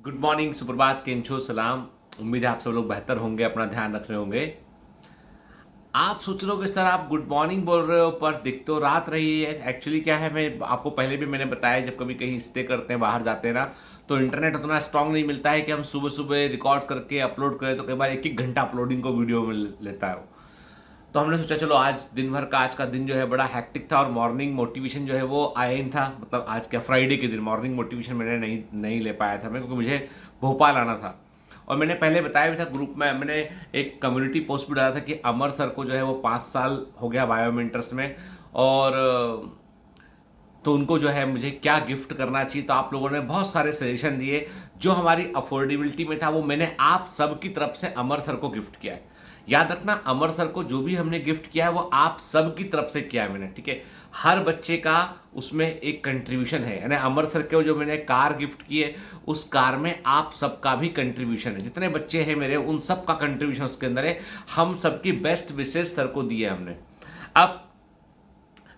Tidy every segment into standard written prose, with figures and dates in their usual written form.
Good morning, सुप्रभात, केंचो, सलाम। उम्मीद है आप सब लोग बेहतर होंगे, अपना ध्यान रख रहे होंगे। आप सोच रहे हो कि सर आप गुड मॉर्निंग बोल रहे हो पर दिख तो रात रही है। एक्चुअली क्या है, मैं आपको पहले भी मैंने बताया, जब कभी कहीं स्टे करते हैं, बाहर जाते हैं ना, तो इंटरनेट उतना स्ट्रांग नहीं मिलता है कि हम सुबह सुबह रिकॉर्ड करके अपलोड करें। तो कई बार एक एक घंटा अपलोडिंग को वीडियो में लेता है वो। तो हमने सोचा चलो आज दिन भर का, आज का दिन जो है बड़ा हैक्टिक था और मॉर्निंग मोटिवेशन जो है वो आया ही नहीं था। मतलब आज क्या, फ्राइडे के दिन मॉर्निंग मोटिवेशन मैंने नहीं ले पाया था मैं, क्योंकि मुझे भोपाल आना था। और मैंने पहले बताया भी था ग्रुप में, मैंने एक कम्युनिटी पोस्ट भी डाला था कि अमर सर को जो है वो 5 साल हो गया बायोमेंटर्स में। और तो उनको जो है मुझे क्या गिफ्ट करना चाहिए, तो आप लोगों ने बहुत सारे सजेशन दिए। जो हमारी अफोर्डेबिलिटी में था वो मैंने आप सबकी तरफ से अमर सर को गिफ्ट किया है। याद रखना, अमर सर को जो भी हमने गिफ्ट किया है वो आप सबकी तरफ से किया है मैंने, ठीक है। हर बच्चे का उसमें एक कंट्रीब्यूशन है, यानी अमर सर के जो मैंने कार गिफ्ट की है उस कार में आप सबका भी कंट्रीब्यूशन है। जितने बच्चे हैं मेरे उन सबका कंट्रीब्यूशन उसके अंदर है। हम सबकी बेस्ट विशेष सर को दिए हमने। अब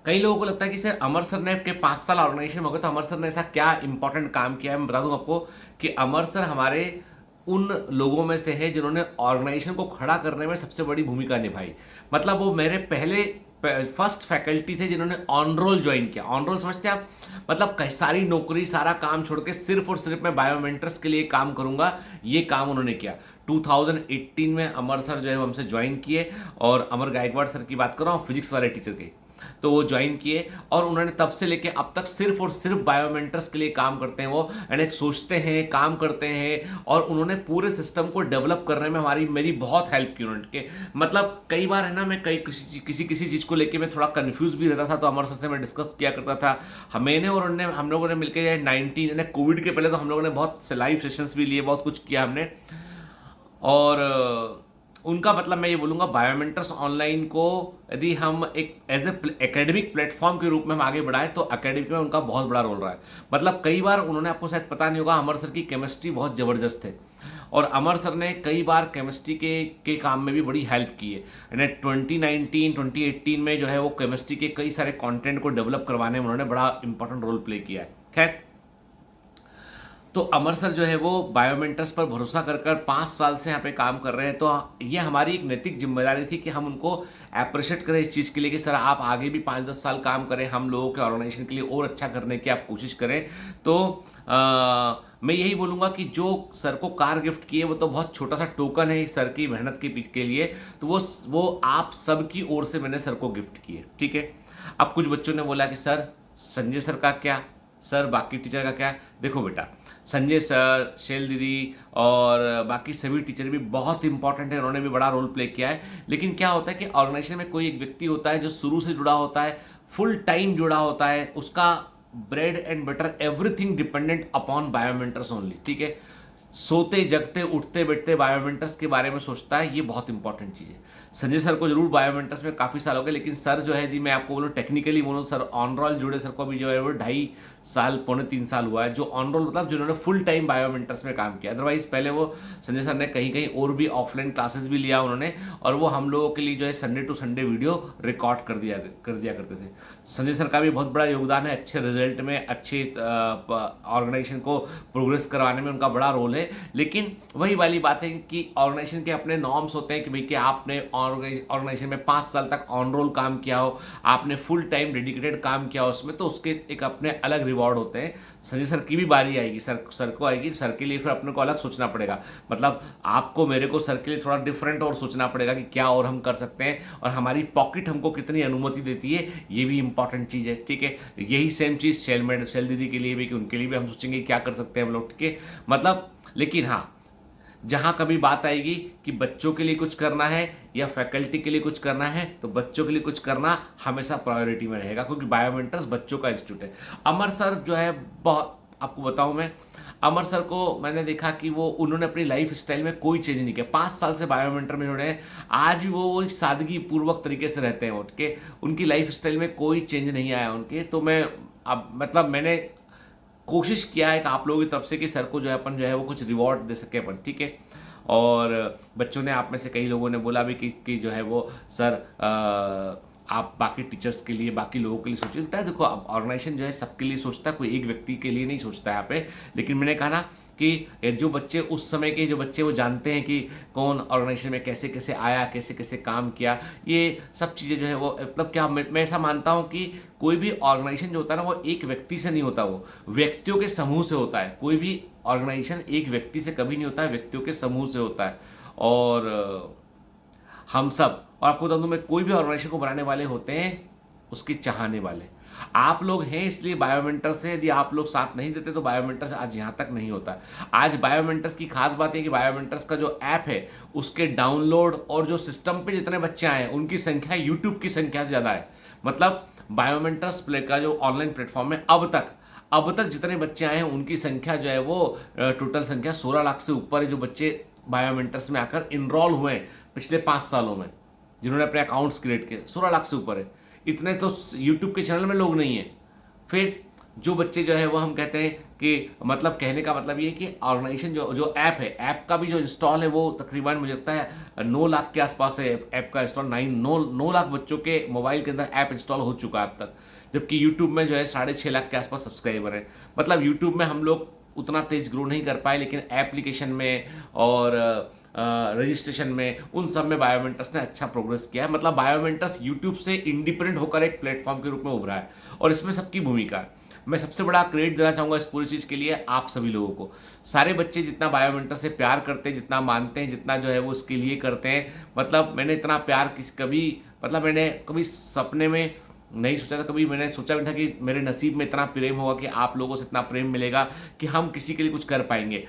कई लोगों को लगता है कि सर अमर सर ने के 5 साल ऑर्गेनाइजेशन में हो गए तो अमर सर ने ऐसा क्या इंपॉर्टेंट काम किया है। मैं बता दूं आपको कि अमर सर हमारे उन लोगों में से है जिन्होंने ऑर्गेनाइजेशन को खड़ा करने में सबसे बड़ी भूमिका निभाई। मतलब वो मेरे पहले फर्स्ट फैकल्टी थे जिन्होंने ऑन रोल ज्वाइन किया। ऑन रोल समझते हैं आप? मतलब कई सारी नौकरी, सारा काम छोड़ के सिर्फ और सिर्फ मैं बायोमेंटर्स के लिए काम करूंगा, ये काम उन्होंने किया। 2018 में अमर सर जो है वो हमसे ज्वाइन किए। और अमर गायकवाड़ सर की बात कर रहा हूँ, फिजिक्स वाले टीचर की। तो वो ज्वाइन किए और उन्होंने तब से लेके अब तक सिर्फ और सिर्फ बायोमेंटर्स के लिए काम करते हैं। वो यानी सोचते हैं, काम करते हैं, और उन्होंने पूरे सिस्टम को डेवलप करने में मेरी बहुत हेल्प की उन्होंने के। मतलब कई बार है ना, मैं कई किसी चीज़ को लेके मैं थोड़ा कंफ्यूज भी रहता था, तो अमर सर से मैं डिस्कस किया करता था। मैंने और उन्होंने, हम लोगों ने मिलकर 19 यानी कोविड के पहले तो हम लोगों ने बहुत लाइव सेशंस भी लिए, बहुत कुछ किया हमने। और उनका मतलब मैं ये बोलूँगा, बायोमेंटर्स ऑनलाइन को यदि हम एक एज ए एकेडमिक प्लेटफॉर्म के रूप में हम आगे बढ़ाएं तो एकेडमिक में उनका बहुत बड़ा रोल रहा है। मतलब कई बार उन्होंने, आपको शायद पता नहीं होगा, अमर सर की केमिस्ट्री बहुत ज़बरदस्त है। और अमर सर ने कई बार केमिस्ट्री के काम में भी बड़ी हेल्प की है। यानी 2018 में जो है वो केमिस्ट्री के कई सारे कंटेंट को डेवलप करवाने में उन्होंने बड़ा इंपॉर्टेंट रोल प्ले किया है। खैर, तो अमर सर जो है वो बायोमेंटर्स पर भरोसा कर कर 5 साल से यहाँ पे काम कर रहे हैं। तो ये हमारी एक नैतिक जिम्मेदारी थी कि हम उनको अप्रिशिएट करें इस चीज़ के लिए कि सर आप आगे भी 5-10 साल काम करें, हम लोगों के ऑर्गेनाइजेशन के लिए और अच्छा करने की आप कोशिश करें। तो मैं यही बोलूँगा कि जो सर को कार गिफ्ट की है वो तो बहुत छोटा सा टोकन है सर की मेहनत के लिए। तो वो आप सबकी ओर से मैंने सर को गिफ्ट की है, ठीक है। अब कुछ बच्चों ने बोला कि सर संजय सर का क्या, सर बाकी टीचर का क्या। देखो बेटा, संजय सर, शैल दीदी और बाकी सभी टीचर भी बहुत इंपॉर्टेंट है, उन्होंने भी बड़ा रोल प्ले किया है। लेकिन क्या होता है कि ऑर्गेनाइजेशन में कोई एक व्यक्ति होता है जो शुरू से जुड़ा होता है, फुल टाइम जुड़ा होता है, उसका bread and butter everything dependent upon Biomentors only, ठीक है। सोते जगते उठते बैठते बायोमेंटर्स के बारे में सोचता है, ये बहुत इंपॉर्टेंट चीज़ है। संजय सर को जरूर बायोमेंटर्स में काफ़ी साल हो गए, लेकिन सर जो है, यदि मैं आपको बोलूँ टेक्निकली बोलूँ, सर ऑन रोल जुड़े सर को भी जो है वो 2.5 साल, 2.25 साल हुआ है। जो ऑन रोल मतलब जिन्होंने फुल टाइम बायोमेंटर्स में काम किया। अदरवाइज पहले वो संजय सर ने कहीं कहीं और भी ऑफलाइन क्लासेस भी लिया उन्होंने, और वो हम लोगों के लिए जो है Sunday to Sunday video record कर दिया करते थे। संजय सर का भी बहुत बड़ा योगदान है, अच्छे रिजल्ट में, अच्छे ऑर्गेनाइजेशन को प्रोग्रेस करवाने में उनका बड़ा रोल है। लेकिन वही वाली बात है कि ऑर्गेनाइजेशन के अपने नॉर्म्स होते हैं कि भाई कि आपने ऑर्गेनाइजेशन में 5 साल तक ऑन रोल काम किया हो, आपने फुल टाइम डेडिकेटेड काम किया हो उसमें, तो उसके एक अपने अलग रिवॉर्ड होते हैं। संजय सर की भी बारी आएगी, सर को आएगी, सर के लिए फिर अपने को अलग सोचना पड़ेगा। मतलब आपको मेरे को सर के लिए थोड़ा डिफरेंट और सोचना पड़ेगा कि क्या और हम कर सकते हैं, और हमारी पॉकेट हमको कितनी अनुमति देती है, ये भी इंपॉर्टेंट चीज़ है, ठीक है। यही सेम चीज़ शैल दीदी के लिए भी, कि उनके लिए भी हम सोचेंगे क्या कर सकते हैं हम लोग, ठीक है। मतलब लेकिन हाँ, जहां कभी बात आएगी कि बच्चों के लिए कुछ करना है या फैकल्टी के लिए कुछ करना है, तो बच्चों के लिए कुछ करना हमेशा प्रायोरिटी में रहेगा, क्योंकि बायोमेंटर्स बच्चों का इंस्टीट्यूट है। अमर सर जो है, बहुत आपको बताऊं मैं, अमर सर को मैंने देखा कि वो, उन्होंने अपनी लाइफ स्टाइल में कोई चेंज नहीं किया। 5 साल से बायोमेंटर में जुड़े हैं, आज भी वो एक सादगी पूर्वक तरीके से रहते हैं उठ के, उनकी लाइफ स्टाइल में कोई चेंज नहीं आया उनके। तो मैं, अब मतलब मैंने कोशिश किया है कि आप लोगों की तरफ से कि सर को जो है अपन जो है वो कुछ रिवॉर्ड दे सके अपन, ठीक है। और बच्चों ने, आप में से कई लोगों ने बोला भी कि जो है वो सर आप बाकी टीचर्स के लिए, बाकी लोगों के लिए सोचिए। बेटा देखो, अब ऑर्गेनाइजेशन जो है सबके लिए सोचता है, कोई एक व्यक्ति के लिए नहीं सोचता है यहाँ पे। लेकिन मैंने कहा ना, कि ये जो बच्चे उस समय के जो बच्चे वो जानते हैं कि कौन ऑर्गेनाइजेशन में कैसे कैसे आया, कैसे कैसे काम किया, ये सब चीज़ें जो है वो मतलब क्या मैं ऐसा मानता हूँ कि कोई भी ऑर्गेनाइजेशन जो होता है ना वो एक व्यक्ति से नहीं होता, वो व्यक्तियों के समूह से होता है। कोई भी ऑर्गेनाइजेशन एक व्यक्ति से कभी नहीं होता है, व्यक्तियों के समूह से होता है। और हम सब, और आपको बता दूं मैं, कोई भी ऑर्गेनाइजेशन को बनाने वाले होते हैं उसके चाहने वाले। आप लोग हैं इसलिए बायोमेंटर से, यदि आप लोग साथ नहीं देते तो बायोमेंटर्स आज यहाँ तक नहीं होता। आज बायोमेंटर्स की खास बात है कि बायोमेंटर्स का जो ऐप है उसके डाउनलोड और जो सिस्टम पे जितने बच्चे आए हैं उनकी संख्या यूट्यूब की संख्या से ज़्यादा है। मतलब बायोमेंटर्स प्ले का जो ऑनलाइन प्लेटफॉर्म है, अब तक जितने बच्चे आए हैं उनकी संख्या जो है वो टोटल संख्या 16 लाख से ऊपर है, जो बच्चे बायोमेंटर्स में आकर इनरोल हुए हैं पिछले 5 सालों में, जिन्होंने अपने अकाउंट्स क्रिएट किए, 16 लाख से ऊपर है। इतने तो यूट्यूब के चैनल में लोग नहीं है। फिर जो बच्चे जो है वो हम कहते हैं कि मतलब कहने का मतलब ये है कि ऑर्गेनाइजेशन जो ऐप है, ऐप का भी जो इंस्टॉल है वो तकरीबन मुझे लगता है 9 लाख के आसपास है ऐप का इंस्टॉल। 9 लाख बच्चों के मोबाइल के अंदर ऐप इंस्टॉल हो चुका है अब तक। जबकि यूट्यूब में जो है 6.5 लाख के आसपास सब्सक्राइबर है। मतलब यूट्यूब में हम लोग उतना तेज ग्रो नहीं कर पाए, लेकिन एप्लीकेशन में और रजिस्ट्रेशन में उन सब में बायोमेंटर्स ने अच्छा प्रोग्रेस किया है। मतलब बायोमेंटर्स यूट्यूब से इंडिपेंडेंट होकर एक प्लेटफॉर्म के रूप में उभरा है और इसमें सबकी भूमिका है। मैं सबसे बड़ा क्रेडिट देना चाहूँगा इस पूरी चीज़ के लिए आप सभी लोगों को। सारे बच्चे जितना बायोमेंटर से प्यार करते हैं, जितना मानते हैं, जितना जो है वो उसके लिए करते हैं, मतलब मैंने इतना प्यार मैंने कभी सपने में नहीं सोचा था, कभी मैंने सोचा भी था कि मेरे नसीब में इतना प्रेम होगा कि आप लोगों से इतना प्रेम मिलेगा कि हम किसी के लिए कुछ कर पाएंगे।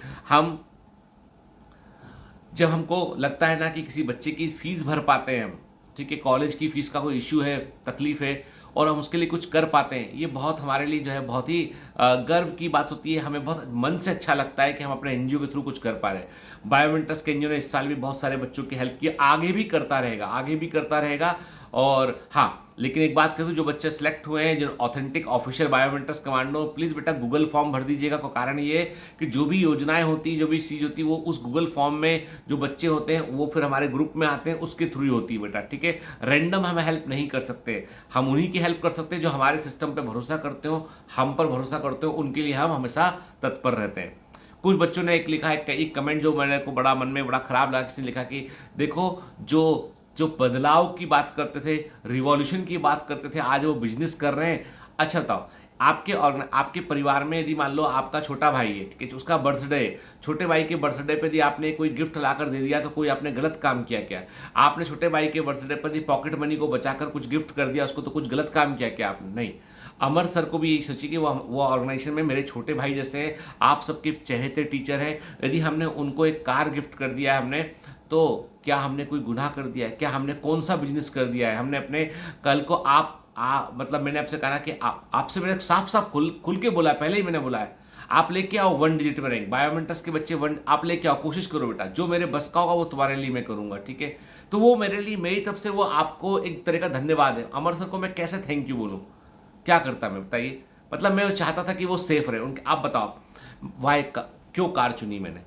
जब हमको लगता है ना कि किसी बच्चे की फीस भर पाते हैं हम, ठीक है, कॉलेज की फीस का कोई इश्यू है, तकलीफ है, और हम उसके लिए कुछ कर पाते हैं, ये बहुत हमारे लिए जो है बहुत ही गर्व की बात होती है। हमें बहुत मन से अच्छा लगता है कि हम अपने एनजीओ के थ्रू कुछ कर पा रहे हैं। बायोमेंटर्स के एनजीओ ने इस साल भी बहुत सारे बच्चों की हेल्प की, आगे भी करता रहेगा, आगे भी करता रहेगा। और हाँ, लेकिन एक बात कह दूं, जो बच्चे सेलेक्ट हुए हैं, जो authentic official Biomentors commando, please बेटा गूगल फॉर्म भर दीजिएगा। का कारण ये है कि जो भी योजनाएं होती, जो भी चीज़ होती है, वो उस गूगल फॉर्म में जो बच्चे होते हैं वो फिर हमारे ग्रुप में आते हैं, उसके थ्रू ही होती है बेटा, ठीक है। रैंडम हम हेल्प नहीं कर सकते, हम उन्हीं की हेल्प कर सकते हैं जो हमारे सिस्टम पर भरोसा करते हो, हम पर भरोसा करते हो, उनके लिए हम हमेशा तत्पर रहते हैं। कुछ बच्चों ने एक लिखा है, एक कमेंट जो मैंने को बड़ा मन में बड़ा खराब लगा, किसी ने लिखा कि देखो जो जो बदलाव की बात करते थे, रिवॉल्यूशन की बात करते थे, आज वो बिजनेस कर रहे हैं। अच्छा बताओ, आपके परिवार में यदि मान लो आपका छोटा भाई है, ठीक है, उसका बर्थडे है, छोटे भाई के बर्थडे पे यदि आपने कोई गिफ्ट लाकर दे दिया तो कोई आपने गलत काम किया क्या? आपने छोटे भाई के बर्थडे पर यदि पॉकेट मनी को बचाकर कुछ गिफ्ट कर दिया उसको, तो कुछ गलत काम किया क्या आपने? नहीं। अमर सर को भी यही सोचिए कि वो ऑर्गेनाइजेशन में मेरे छोटे भाई जैसे हैं, आप सबके चहेते टीचर हैं। यदि हमने उनको एक कार गिफ्ट कर दिया है हमने, तो क्या हमने कोई गुनाह कर दिया है? क्या हमने कौन सा बिजनेस कर दिया है? हमने अपने कल को मतलब मैंने आपसे कहा कि आपसे मैंने साफ साफ खुल के बोला है, पहले ही मैंने बोला है, आप लेके आओ 1 डिजिट में रैंक, बायोमेंटर्स के बच्चे आप लेके आओ, कोशिश करो बेटा, जो मेरे बस का होगा वो तुम्हारे लिए मैं करूंगा, ठीक है। तो वो मेरे लिए, मेरी तरफ से वो आपको एक तरह का धन्यवाद है। अमर सर को मैं कैसे थैंक यू बोलूँ? क्या करता मैं, बताइए। मतलब मैं चाहता था कि वो सेफ रहे उनके। आप बताओ क्यों कार चुनी मैंने?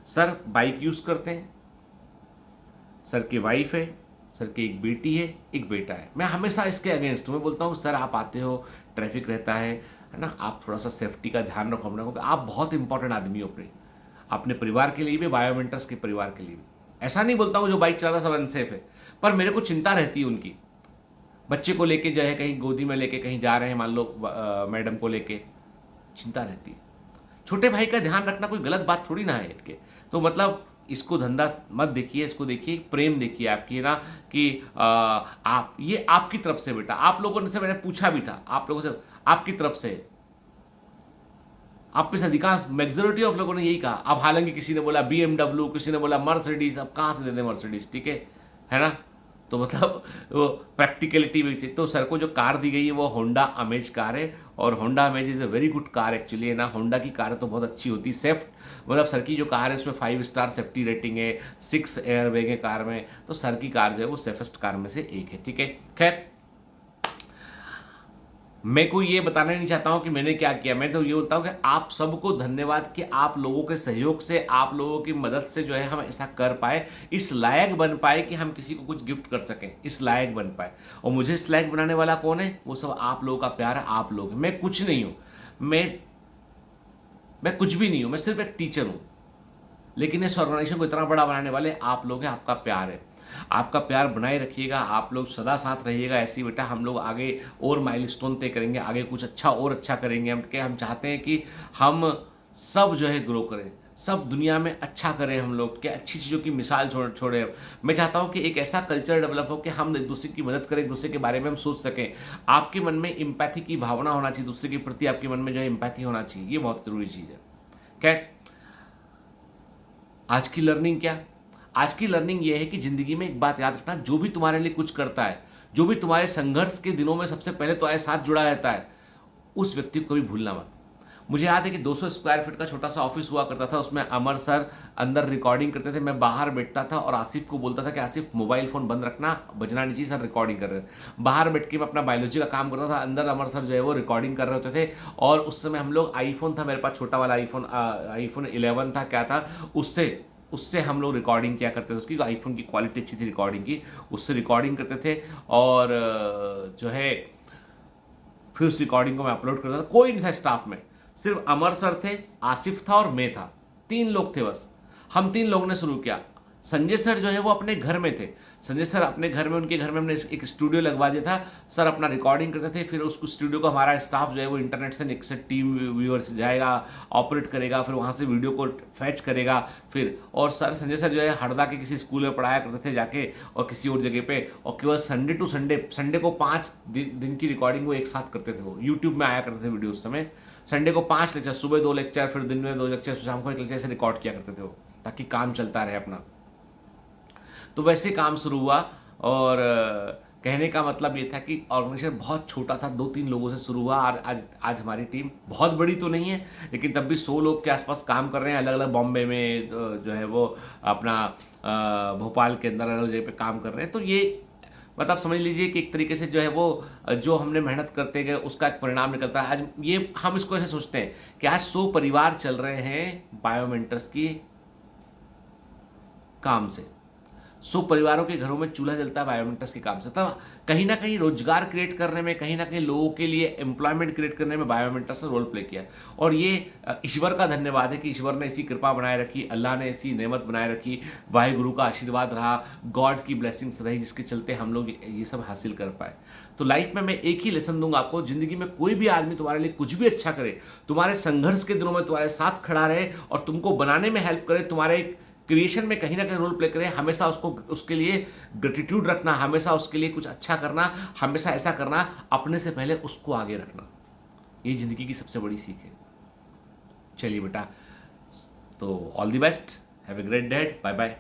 सर बाइक यूज करते हैं, सर की वाइफ है, सर की एक बेटी है, एक बेटा है। मैं हमेशा इसके अगेंस्ट हूँ। मैं बोलता हूँ सर आप आते हो, ट्रैफिक रहता है ना, आप थोड़ा सा सेफ्टी का ध्यान रखो अपने को, आप बहुत इंपॉर्टेंट आदमी हो अपने परिवार के लिए भी, बायोमेंटर्स के परिवार के लिए भी। ऐसा नहीं बोलता हूँ जो बाइक चलाता सब अनसेफ है, पर मेरे को चिंता रहती है उनकी। बच्चे को लेके जो है कहीं गोदी में लेके कहीं जा रहे हैं, मान लो मैडम को लेके, चिंता रहती है। छोटे भाई का ध्यान रखना कोई गलत बात थोड़ी ना है के। तो मतलब इसको धंधा मत देखिए, इसको देखिए प्रेम देखिए आपकी ना, कि आप, ये आपकी तरफ से बेटा, आप लोगों से मैंने पूछा भी था, आप लोगों से, आपकी तरफ से, आप में से अधिकांश मेजोरिटी ऑफ लोगों ने यही कहा। अब हालांकि किसी ने बोला BMW, किसी ने बोला मर्सिडीज, अब कहाँ से दे दें मर्सिडीज, ठीक है ना। तो मतलब वो प्रैक्टिकलिटी भी थी। तो सर को जो कार दी गई है वो होंडा अमेज कार है, और Honda amaze is a very good car actually, है ना। होंडा की कार तो बहुत अच्छी होती है, सेफ्ट, मतलब सर की जो कार है उसमें 5 स्टार सेफ्टी रेटिंग है, 6 एयर बैग है कार में, तो सर की कार जो है वो सेफेस्ट कार में से एक है, ठीक है। खैर, मैं को ये बताना नहीं चाहता हूं कि मैंने क्या किया, मैं तो ये बोलता हूं कि आप सबको धन्यवाद कि आप लोगों के सहयोग से, आप लोगों की मदद से जो है हम ऐसा कर पाए, इस लायक बन पाए कि हम किसी को कुछ गिफ्ट कर सकें, इस लायक बन पाए। और मुझे इस लायक बनाने वाला कौन है? वो सब आप लोगों का प्यार है, आप लोग। मैं कुछ नहीं हूं, मैं मैं कुछ भी नहीं हूँ, मैं सिर्फ एक टीचर हूँ, लेकिन इस ऑर्गेनाइजेशन को इतना बड़ा बनाने वाले आप लोग हैं, आपका प्यार है। आपका प्यार बनाए रखिएगा, आप लोग सदा साथ रहिएगा। ऐसे ही बेटा हम लोग आगे और माइलस्टोन तय करेंगे, आगे कुछ अच्छा और अच्छा करेंगे। हम चाहते हैं कि हम सब जो है ग्रो करें, सब दुनिया में अच्छा करें, हम लोग क्या अच्छी चीज़ों की मिसाल छोड़े। मैं चाहता हूँ कि एक ऐसा कल्चर डेवलप हो कि हम एक दूसरे की मदद करें, एक दूसरे के बारे में हम सोच सकें। आपके मन में इम्पैथी की भावना होना चाहिए, दूसरे के प्रति आपके मन में जो है इम्पैथी होना चाहिए, ये बहुत ज़रूरी चीज़ है। खैर, आज की लर्निंग क्या? आज की लर्निंग ये है कि जिंदगी में एक बात याद रखना, जो भी तुम्हारे लिए कुछ करता है, जो भी तुम्हारे संघर्ष के दिनों में सबसे पहले तुम्हारे साथ जुड़ा रहता है, उस व्यक्ति को कभी भूलना मत। मुझे याद है कि 200 स्क्वायर फीट का छोटा सा ऑफिस हुआ करता था, उसमें अमर सर अंदर रिकॉर्डिंग करते थे, मैं बाहर बैठता था और आसिफ को बोलता था कि आसिफ मोबाइल फोन बंद रखना, बजना नहीं चाहिए, सर रिकॉर्डिंग कर रहे हैं। बाहर बैठ के मैं अपना बायोलॉजी का काम करता था, अंदर अमर सर जो है वो रिकॉर्डिंग कर रहे होते थे। और उस समय हम लोग आईफोन था मेरे पास, छोटा वाला आईफोन 11 था क्या था, उससे उससे हम लोग रिकॉर्डिंग किया करते थे। उसकी आईफोन की क्वालिटी अच्छी थी रिकॉर्डिंग की, उससे रिकॉर्डिंग करते थे। और जो है फिर उस रिकॉर्डिंग को मैं अपलोड करता था। कोई नहीं था स्टाफ में, सिर्फ अमर सर थे, आसिफ था और मैं था, 3 लोग थे बस। हम 3 लोगों ने शुरू किया। संजय सर जो है वो अपने घर में थे, संजय सर अपने घर में, उनके घर में हमने एक स्टूडियो लगवा दिया था। सर अपना रिकॉर्डिंग करते थे, फिर उस स्टूडियो को हमारा स्टाफ जो है वो इंटरनेट से टीम व्यूअर्स जाएगा, ऑपरेट करेगा, फिर वहाँ से वीडियो को फैच करेगा। फिर और संजय सर जो है हरदा के किसी स्कूल में पढ़ाया करते थे जाके, और किसी और जगह पे, और केवल संडे टू संडे, संडे को 5 दिन की रिकॉर्डिंग वो एक साथ करते थे। वो यूट्यूब में आया करते थे वीडियो उस समय। संडे को 5 लेक्चर, सुबह 2 लेक्चर, फिर दिन में 2 लेक्चर, शाम को 1 लेक्चर, ऐसे रिकॉर्ड किया करते थे वो, ताकि काम चलता रहे अपना। तो वैसे काम शुरू हुआ। और कहने का मतलब ये था कि ऑर्गेनाइजेशन बहुत छोटा था, 2-3 लोगों से शुरू हुआ। और आज हमारी टीम बहुत बड़ी तो नहीं है, लेकिन तब भी 100 लोग के आसपास काम कर रहे हैं, अलग अलग। बॉम्बे में जो है वो अपना भोपाल के अंदर अलग जगह पे काम कर रहे हैं। तो ये मतलब समझ लीजिए कि एक तरीके से जो है वो जो हमने मेहनत करते गए उसका एक परिणाम निकलता है। आज ये हम इसको ऐसे सोचते हैं कि आज 100 परिवार चल रहे हैं बायोमेंटर्स की काम से, 100 परिवारों के घरों में चूल्हा जलता है बायोमेंटर्स के काम से। तब कहीं ना कहीं रोजगार क्रिएट करने में, कहीं ना कहीं लोगों के लिए एम्प्लॉयमेंट क्रिएट करने में बायोमेंटर्स ने रोल प्ले किया। और ये ईश्वर का धन्यवाद है कि ईश्वर ने ऐसी कृपा बनाए रखी, अल्लाह ने ऐसी नेमत बनाए रखी, वाहिगुरु का आशीर्वाद रहा, गॉड की ब्लेसिंग्स रही, जिसके चलते हम लोग ये सब हासिल कर पाए। तो लाइफ में मैं एक ही लेसन दूंगा आपको, जिंदगी में कोई भी आदमी तुम्हारे लिए कुछ भी अच्छा करे, तुम्हारे संघर्ष के दिनों में तुम्हारे साथ खड़ा रहे और तुमको बनाने में हेल्प करे, तुम्हारे क्रिएशन में कहीं ना कहीं रोल प्ले करे, हमेशा उसको, उसके लिए ग्रेटिट्यूड रखना, हमेशा उसके लिए कुछ अच्छा करना, हमेशा ऐसा करना, अपने से पहले उसको आगे रखना। ये जिंदगी की सबसे बड़ी सीख है। चलिए बेटा, तो all the best, have a great day, bye bye.